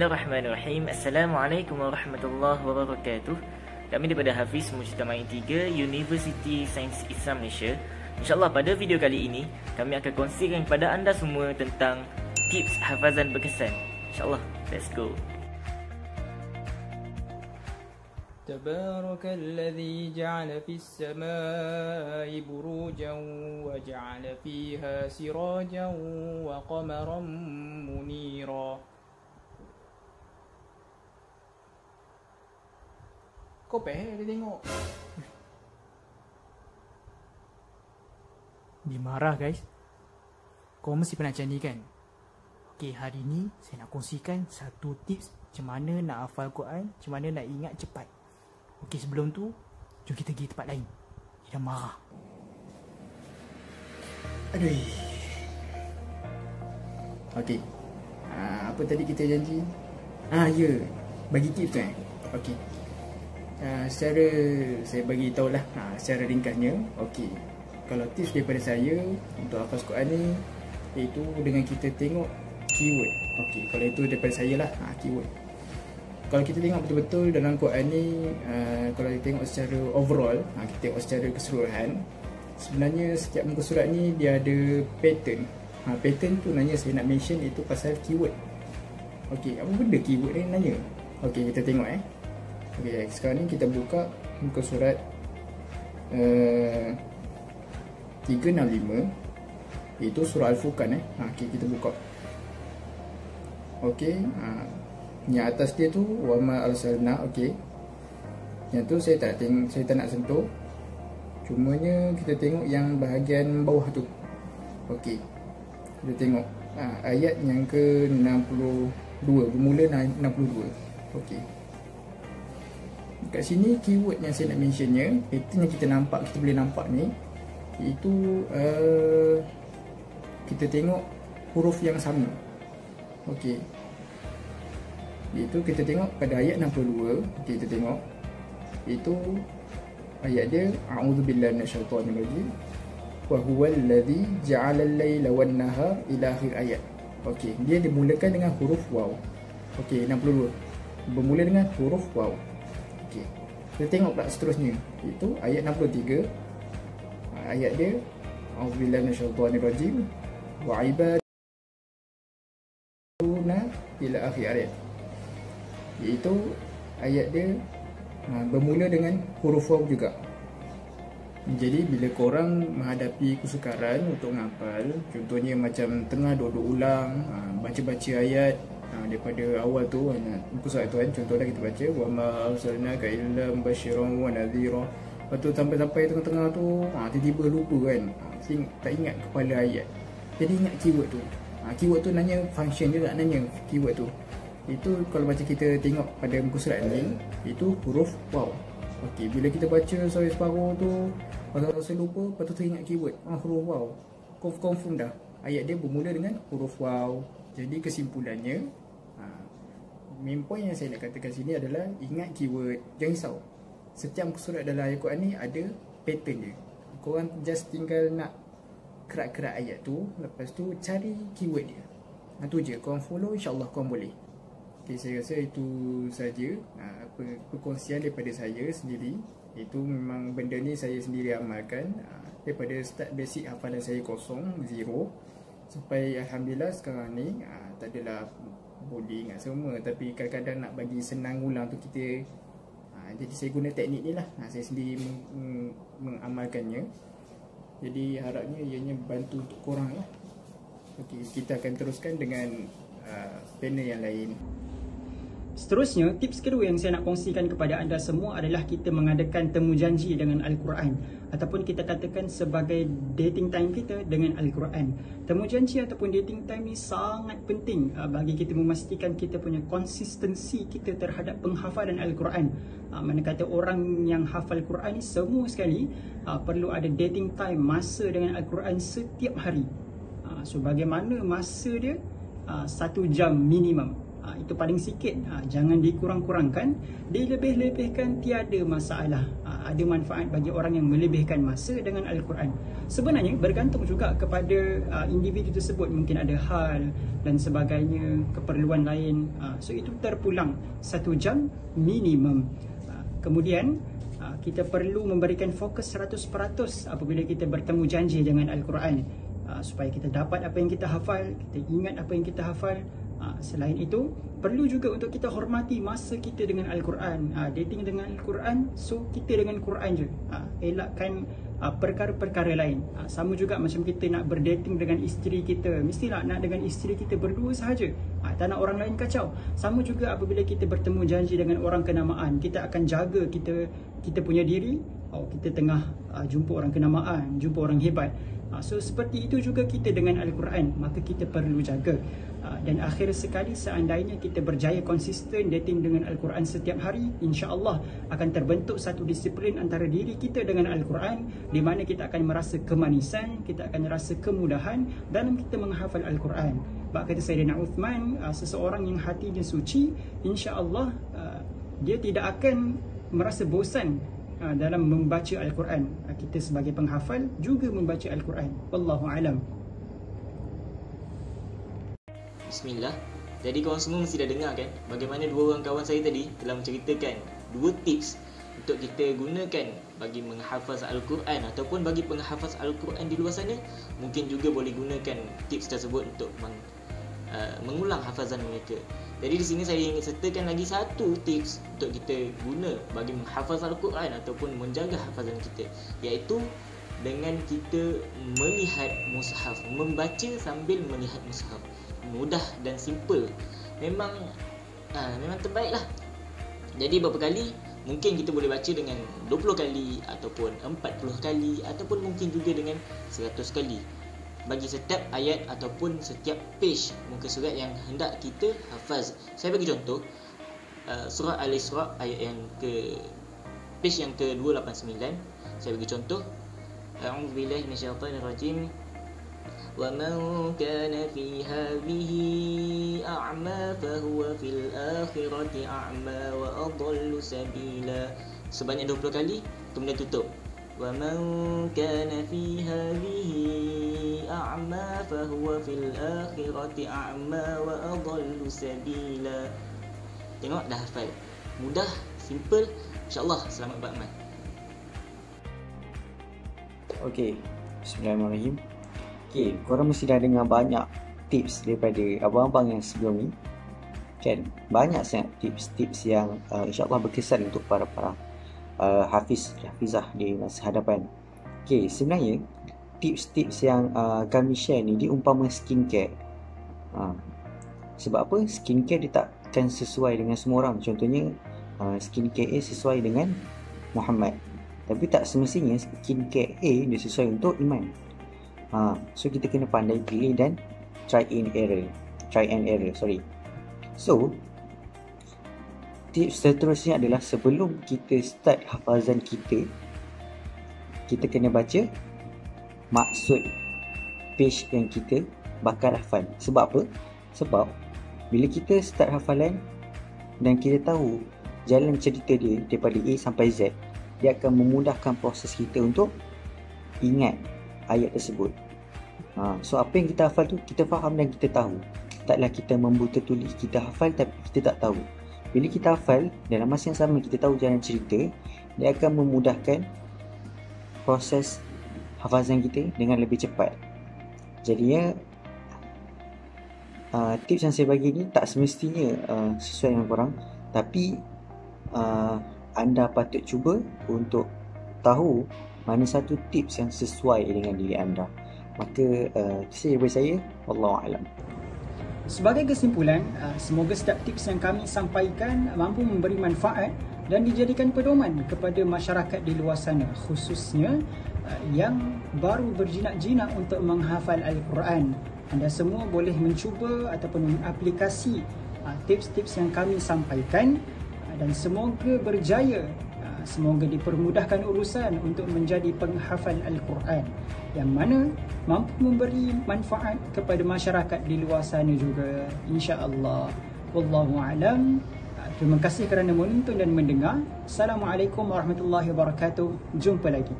Bismillahirrahmanirrahim. Assalamualaikum warahmatullahi wabarakatuh. Kami daripada Hafiz Mujtama'i 3 University Sains Islam Malaysia. InsyaAllah pada video kali ini kami akan kongsikan kepada anda semua tentang tips hafazan berkesan. InsyaAllah, let's go. تبارك الذي جعل في السماء بروجا وجعل فيها سراجا وقمرا منيرا. Kau dia tengok. Dia marah guys. Kau mesti pernah macam ni kan? Okay, hari ni saya nak kongsikan satu tips macam mana nak hafal Quran, macam mana nak ingat cepat. Okey, sebelum tu jom kita pergi tempat lain. Dia dah marah. Aduh. Okey. Apa tadi kita janji? Ya. Bagi tips tu Okey. Secara saya bagi tahulah secara ringkasnya. Okey. Kalau tips daripada saya untuk hafaz Quran ni, iaitu dengan kita tengok keyword. Okey, kalau itu daripada saya lah, keyword. Kalau kita tengok betul-betul dalam Quran ni, kalau kita tengok secara overall, kita tengok secara keseluruhan, sebenarnya setiap muka surat ni dia ada pattern. Pattern tu nanya saya nak mention itu pasal keyword. Okey, apa benda keyword ni nanya? Okey, kita tengok Okey, sekarang ni kita buka muka surat 365, itu surah Al-Furqan Okey, kita buka. Okey, yang atas dia tu wama arsalna. Okey, yang tu saya tak nak sentuh. Cumanya kita tengok yang bahagian bawah tu. Okey, kita tengok ayat yang ke 62, bermula 62. Okey, kat sini keyword yang saya nak mentionnya, pattern yang kita nampak, kita boleh nampak ni, itu kita tengok huruf yang sama. Okey, itu kita tengok pada ayat 62. Okay, kita tengok itu ayat dia, a'udzubillahi minasyaitonir rajim, wa huwal ladzi ja'ala al-laila wan nahar ila akhir ayat. Okey, dia dimulakan dengan huruf waw. Okey, 62 bermula dengan huruf waw. Okey, kita tengok pula seterusnya, itu ayat 63. Ayat dia, a'udzubillahi minasyaitonir rajim wa ibaduna ila akhir ayat. Iaitu ayat dia bermula dengan huruf waw juga. Jadi bila korang menghadapi kesukaran untuk menghafal, contohnya macam tengah duduk ulang, baca-baca ayat daripada awal tu, muka surat tu contohnya kita baca wa ma arsalnaka illa mubasysyiran wa nadhira. Lepas tu sampai tengah-tengah tu tiba-tiba lupa kan, tak ingat kepala ayat. Jadi ingat keyword tu. Keyword tu nanya function juga, nanya keyword tu. Itu kalau baca kita tengok pada muka surat ni, itu huruf waw. Okey, bila kita baca sampai separuh tu, rasa lupa, lepas tu teringat keyword, huruf waw, confirm dah ayat dia bermula dengan huruf waw. Jadi kesimpulannya, main point yang saya nak katakan sini adalah ingat keyword. Jangan risau, setiap muka surat dalam ayat Quran ni ada pattern dia. Korang just tinggal nak kerak-kerak ayat tu, lepas tu cari keyword dia. Tu je, korang follow, insyaAllah korang boleh. Okay, saya rasa itu saja perkongsian daripada saya sendiri. Itu memang benda ni saya sendiri amalkan daripada start basic hafalan saya kosong, zero, sampai Alhamdulillah sekarang ni tak adalah boleh ingat semua, tapi kadang-kadang nak bagi senang ulang tu kita jadi saya guna teknik ni lah. Saya sendiri mengamalkannya. Jadi harapnya ianya bantu untuk korang lah. Okay, kita akan teruskan dengan panel yang lain. Seterusnya, tips kedua yang saya nak kongsikan kepada anda semua adalah kita mengadakan temu janji dengan Al-Quran, ataupun kita katakan sebagai dating time kita dengan Al-Quran. Temu janji ataupun dating time ni sangat penting bagi kita memastikan kita punya konsistensi kita terhadap penghafalan Al-Quran. Mana kata orang yang hafal Quran ni semua sekali perlu ada dating time, masa dengan Al-Quran setiap hari. So bagaimana masa dia? 1 jam minimum. Itu paling sikit, jangan dikurang-kurangkan, dilebih-lebihkan tiada masalah. Ada manfaat bagi orang yang melebihkan masa dengan Al-Quran. Sebenarnya bergantung juga kepada individu tersebut, mungkin ada hal dan sebagainya, keperluan lain. So itu terpulang 1 jam minimum. Kemudian kita perlu memberikan fokus 100% apabila kita bertemu janji dengan Al-Quran, supaya kita dapat apa yang kita hafal, kita ingat apa yang kita hafal. Selain itu, perlu juga untuk kita hormati masa kita dengan Al-Quran. Dating dengan Al-Quran, so kita dengan Quran je. Elakkan perkara-perkara lain. Sama juga macam kita nak berdating dengan isteri kita, mestilah nak dengan isteri kita berdua sahaja, tak nak orang lain kacau. Sama juga apabila kita bertemu janji dengan orang kenamaan, kita akan jaga kita punya diri. Kita tengah jumpa orang kenamaan, jumpa orang hebat. So seperti itu juga kita dengan Al-Quran, maka kita perlu jaga. Dan akhir sekali, seandainya kita berjaya konsisten dating dengan Al-Quran setiap hari, insya-Allah akan terbentuk satu disiplin antara diri kita dengan Al-Quran, di mana kita akan merasa kemanisan, kita akan merasa kemudahan dalam kita menghafal Al-Quran. Bab kata Sayyidina Uthman, seseorang yang hatinya suci, insya-Allah dia tidak akan merasa bosan dalam membaca Al-Quran. Kita sebagai penghafal juga membaca Al-Quran. Wallahu alam. Bismillah. Jadi korang semua mesti dah dengar kan bagaimana 2 orang kawan saya tadi telah menceritakan 2 tips untuk kita gunakan bagi menghafaz Al-Quran ataupun bagi penghafaz Al-Quran di luar sana. Mungkin juga boleh gunakan tips tersebut untuk mengulang hafazan mereka. Jadi di sini saya ingin sertakan lagi 1 tips untuk kita guna bagi menghafaz Al-Quran ataupun menjaga hafazan kita, iaitu dengan kita melihat mushaf, membaca sambil melihat mushaf. Mudah dan simple. Memang terbaik lah. Jadi berapa kali? Mungkin kita boleh baca dengan 20 kali ataupun 40 kali ataupun mungkin juga dengan 100 kali bagi setiap ayat ataupun setiap page muka surat yang hendak kita hafaz. Saya bagi contoh surah Al-Isra ayat yang page yang ke-289. Saya bagi contoh, a'udzubillahi minasyaitonirrajim. وَمَنْ كَانَ فِي هَذِهِ أَعْمَى فَهُوَ فِي الْآخِرَةِ أَعْمَى وَأَضَلُّ سَبِيلًا. Sebanyak 20 kali, kemudian tutup. وَمَنْ كَانَ فِي هَذِهِ أَعْمَى فَهُوَ فِي الْآخِرَةِ أَعْمَى وَأَضَلُّ سَبِيلًا. Tengok, dah hafal. Mudah, simple. InsyaAllah selamat beramal. Okey, bismillahirrahmanirrahim. Okey, korang mesti dah dengar banyak tips daripada abang-abang yang sebelum ni kan. Banyak sangat tips-tips yang insyaAllah berkesan untuk para hafizah di masa hadapan. Okey, sebenarnya tips-tips yang kami share ni diumpama skincare. Sebab apa? Skincare dia takkan sesuai dengan semua orang. Contohnya skincare A sesuai dengan Muhammad, tapi tak semestinya skincare A dia sesuai untuk Iman. So kita kena pandai pilih dan try and error. So tips seterusnya adalah sebelum kita start hafazan kita kena baca maksud page yang kita bakal hafal. Sebab apa? Sebab bila kita start hafalan dan kita tahu jalan cerita dia daripada A sampai Z, dia akan memudahkan proses kita untuk ingat ayat tersebut. So apa yang kita hafal tu kita faham dan kita tahu. Taklah kita membuta tulis, kita hafal tapi kita tak tahu. Bila kita hafal dalam masa yang sama kita tahu jalan cerita, dia akan memudahkan proses hafazan kita dengan lebih cepat. Jadinya tips yang saya bagi ni tak semestinya sesuai dengan korang, tapi anda patut cuba untuk tahu mana satu tips yang sesuai dengan diri anda. Maka itu saja dari saya. Wallahualam. Sebagai kesimpulan, semoga setiap tips yang kami sampaikan mampu memberi manfaat dan dijadikan pedoman kepada masyarakat di luar sana, khususnya yang baru berjinak-jinak untuk menghafal Al-Quran. Anda semua boleh mencuba ataupun mengaplikasi tips-tips yang kami sampaikan dan semoga berjaya. Semoga dipermudahkan urusan untuk menjadi penghafal Al-Quran yang mana mampu memberi manfaat kepada masyarakat di luar sana juga, insya-Allah. Wallahu a'lam. Terima kasih kerana menonton dan mendengar. Assalamualaikum warahmatullahi wabarakatuh. Jumpa lagi.